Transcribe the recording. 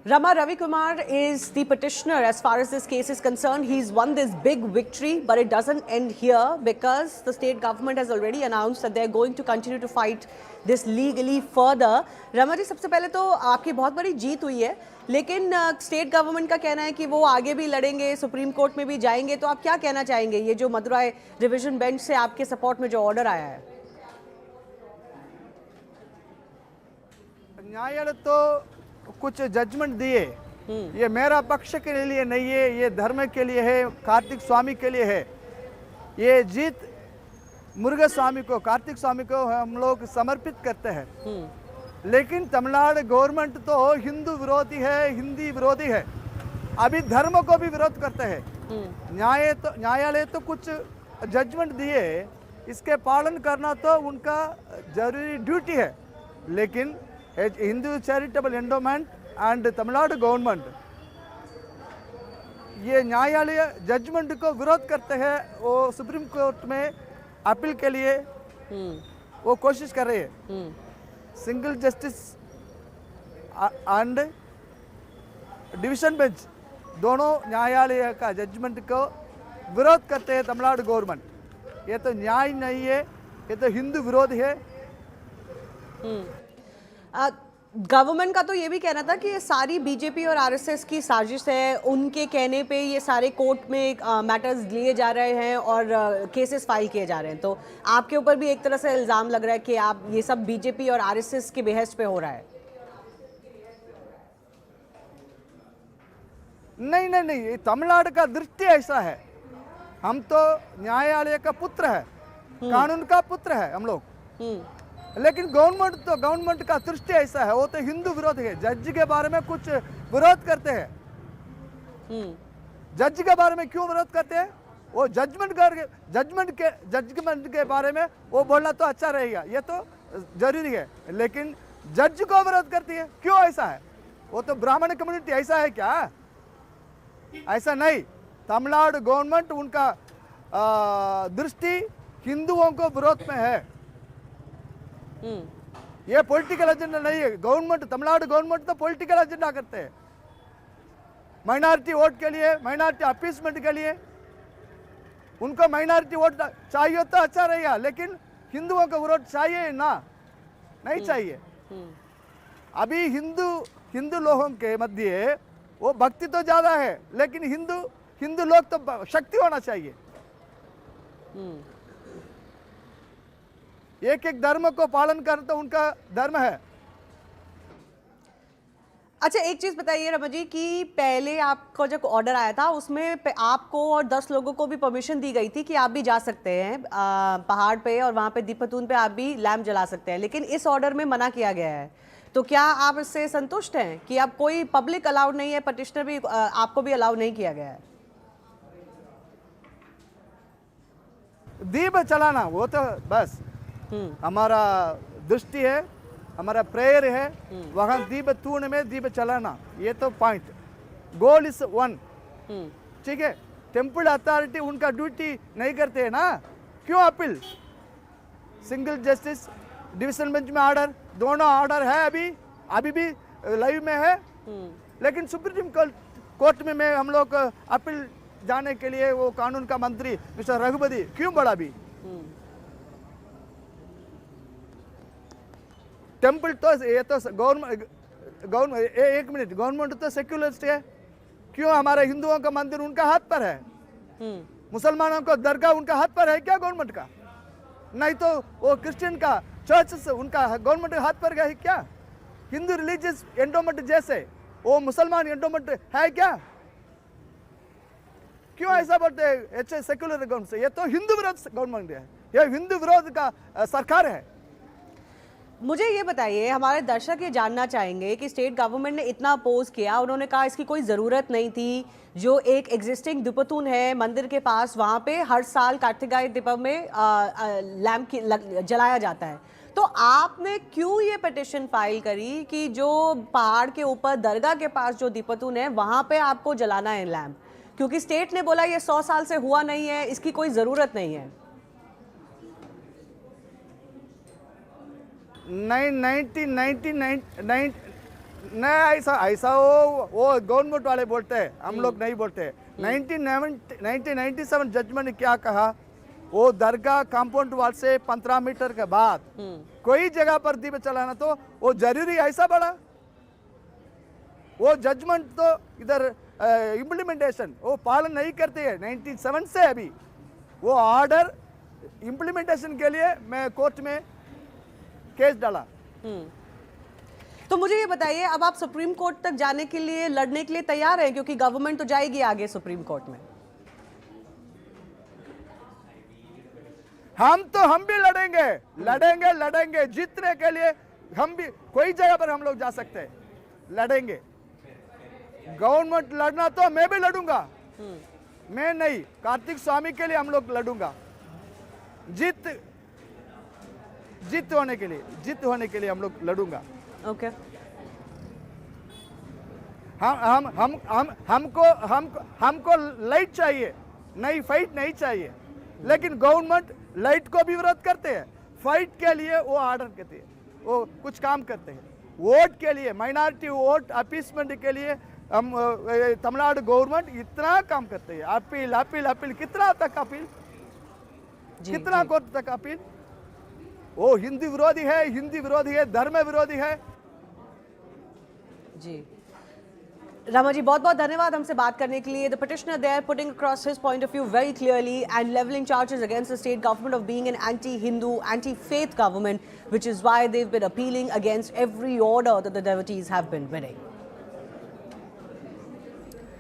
Rama Ravi Kumar is the petitioner as far as this case is concerned. He's won this big victory, but it doesn't end here because the state government has already announced that they're going to continue to fight this legally further. Rama ji, सबसे पहले तो आपकी बहुत बड़ी जीत हुई है, लेकिन state government का कहना है कि वो आगे भी लड़ेंगे, सुप्रीम कोर्ट में भी जाएंगे. तो आप क्या कहना चाहेंगे ये जो मदुराई डिवीजन बेंच से आपके सपोर्ट में जो ऑर्डर आया है? न्यायालय तो कुछ जजमेंट दिए, ये मेरा पक्ष के लिए नहीं है, ये धर्म के लिए है, कार्तिक स्वामी के लिए है. ये जीत मुरुगा स्वामी को, कार्तिक स्वामी को हम लोग समर्पित करते हैं. लेकिन तमिलनाडु गवर्नमेंट तो हिंदू विरोधी है, हिंदी विरोधी है, अभी धर्म को भी विरोध करते हैं. न्यायालय तो कुछ जजमेंट दिए, इसके पालन करना तो उनका जरूरी ड्यूटी है. लेकिन Hindu charitable endowment and Tamil Nadu government ये न्यायालय जजमेंट को विरोध करते हैं. वो सुप्रीम कोर्ट में अपील के लिए वो कोशिश कर रहे हैं. Single justice and division bench दोनों न्यायालय का जजमेंट को विरोध करते हैं तमिलनाडु गवर्नमेंट. ये तो न्याय नहीं है, ये तो हिंदू विरोध है. गवर्नमेंट का तो ये भी कहना था कि ये सारी बीजेपी और आरएसएस की साजिश है. उनके कहने पे ये सारे कोर्ट में मैटर्स लिए जा रहे हैं और केसेस फाइल किए जा रहे हैं. तो आपके ऊपर भी एक तरह से इल्ज़ाम लग रहा है कि आप ये सब बीजेपी और आरएसएस के बेहस पे हो रहा है. नहीं नहीं नहीं, तमिलनाडु का दृष्टि ऐसा है. हम तो न्यायालय का पुत्र है, कानून का पुत्र है हम लोग. लेकिन गवर्नमेंट का दृष्टि ऐसा है, वो तो हिंदू विरोध है. जज के बारे में कुछ विरोध करते हैं. जज के बारे में क्यों विरोध करते हैं? वो जजमेंट के बारे में वो बोलना तो अच्छा रहेगा, ये तो जरूरी है. लेकिन जज को विरोध करती है, क्यों ऐसा है? वो तो ब्राह्मण कम्युनिटी ऐसा है क्या? ऐसा नहीं. तमिलनाडु गवर्नमेंट उनका दृष्टि हिंदुओं को विरोध में है. ये पॉलिटिकल एजेंडा नहीं है. गवर्नमेंट, तमिलनाडु गवर्नमेंट तो पॉलिटिकल एजेंडा करते हैं. माइनॉरिटी वोट के लिए, माइनॉरिटी अपीसमेंट के लिए. उनको माइनॉरिटी वोट चाहिए तो अच्छा रहेगा, लेकिन हिंदुओं को वोट चाहिए ना, नहीं चाहिए. अभी हिंदू लोगों के मध्य वो भक्ति तो ज्यादा है, लेकिन हिंदू लोग तो शक्ति होना चाहिए. एक एक धर्म को पालन कर तो उनका धर्म है. अच्छा, एक चीज बताइए रमा जी कि पहले आपको जब ऑर्डर आया था उसमें आपको और 10 लोगों को भी परमिशन दी गई थी कि आप भी जा सकते हैं पहाड़ पे और वहां पे दीपतून पे आप भी लैम्प जला सकते हैं, लेकिन इस ऑर्डर में मना किया गया है. तो क्या आप इससे संतुष्ट हैं कि अब कोई पब्लिक अलाउड नहीं है, पटिशनर भी आपको भी अलाउ नहीं किया गया है? दीप चलाना वो तो बस हमारा दृष्टि है, हमारा प्रेयर है. वहां दीप तूण में दीप चलाना, ये तो पॉइंट. Goal is one. ठीक है. टेम्पल अथॉरिटी उनका ड्यूटी नहीं करते हैं ना, क्यों appeal? Single justice division bench में ऑर्डर, दोनों ऑर्डर है, अभी भी लाइव में है. लेकिन सुप्रीम कोर्ट में हम लोग अपील जाने के लिए वो कानून का मंत्री मिस्टर रघुपति क्यों बढ़ा? भी टेम्पल तो ये तो गवर्नमेंट एक मिनट, गवर्नमेंट तो सेक्युलरिस्ट है. क्यों हमारे हिंदुओं का मंदिर उनका हाथ पर है, मुसलमानों को दरगाह उनका हाथ पर है क्या गवर्नमेंट का? नहीं तो वो क्रिश्चियन का चर्च उनका गवर्नमेंट हाथ पर है क्या? हिंदू रिलीजियस एंडोमेंट जैसे वो मुसलमान एंडोमेंट है क्या? क्यों ऐसा बोलते हैं सेक्युलर गवर्नमेंट से? ये तो हिंदू विरोध गवर्नमेंट है, ये हिंदू विरोध का सरकार है. मुझे ये बताइए, हमारे दर्शक ये जानना चाहेंगे कि स्टेट गवर्नमेंट ने इतना अपोज किया, उन्होंने कहा इसकी कोई ज़रूरत नहीं थी. जो एक एग्जिस्टिंग दीपतून है मंदिर के पास, वहाँ पे हर साल कार्तिकाय दीपम में लैम्प जलाया जाता है. तो आपने क्यों ये पिटिशन फाइल करी कि जो पहाड़ के ऊपर दरगाह के पास जो दीपतून है वहाँ पे आपको जलाना है लैम्प? क्योंकि स्टेट ने बोला ये 100 साल से हुआ नहीं है, इसकी कोई ज़रूरत नहीं है. 1999 नहीं, ऐसा ऐसा वो गवर्नमेंट वाले बोलते हैं, हम लोग नहीं बोलते। 1997 जजमेंट ने क्या कहा, वो दरगाह कंपाउंड वाल से 15 मीटर के बाद कोई जगह पर दीप चलाना तो वो जरूरी ऐसा बड़ा, वो जजमेंट तो इधर इम्प्लीमेंटेशन वो पालन नहीं करते हैं 97 से। अभी वो ऑर्डर इम्प्लीमेंटेशन के लिए मैं कोर्ट में केस डाला। तो मुझे ये बताइए, अब आप सुप्रीम कोर्ट तक जाने के लिए, लड़ने के लिए तैयार हैं? क्योंकि गवर्नमेंट तो जाएगी आगे सुप्रीम कोर्ट में। हम भी लड़ेंगे, लड़ेंगे जीतने के लिए। हम भी कोई जगह पर हम लोग जा सकते हैं, लड़ेंगे। गवर्नमेंट लड़ना तो मैं भी लड़ूंगा, मैं नहीं, कार्तिक स्वामी के लिए हम लोग लड़ूंगा। जीत होने के लिए हम लोग लड़ूंगा। ओके। हमको लाइट चाहिए, नहीं फाइट नहीं चाहिए। लेकिन गवर्नमेंट लाइट को भी विरोध करते हैं, फाइट के लिए वो ऑर्डर करते हैं, वो कुछ काम करते हैं। वोट के लिए, माइनॉरिटी वोट अपीसमेंट के लिए हम तमिलनाडु गवर्नमेंट इतना काम करते हैं। अपील कितना तक अपील, कितना कोर्ट तक अपील। वो हिंदू विरोधी है, धर्म विरोधी है। जी रामा जी, बहुत बहुत धन्यवाद हमसे बात करने के लिए। The petitioner there putting across his point of view very clearly and levelling charges against the state government of being an एंटी-Hindu, anti-faith government, which is why they've been appealing against every order that the devotees have been winning.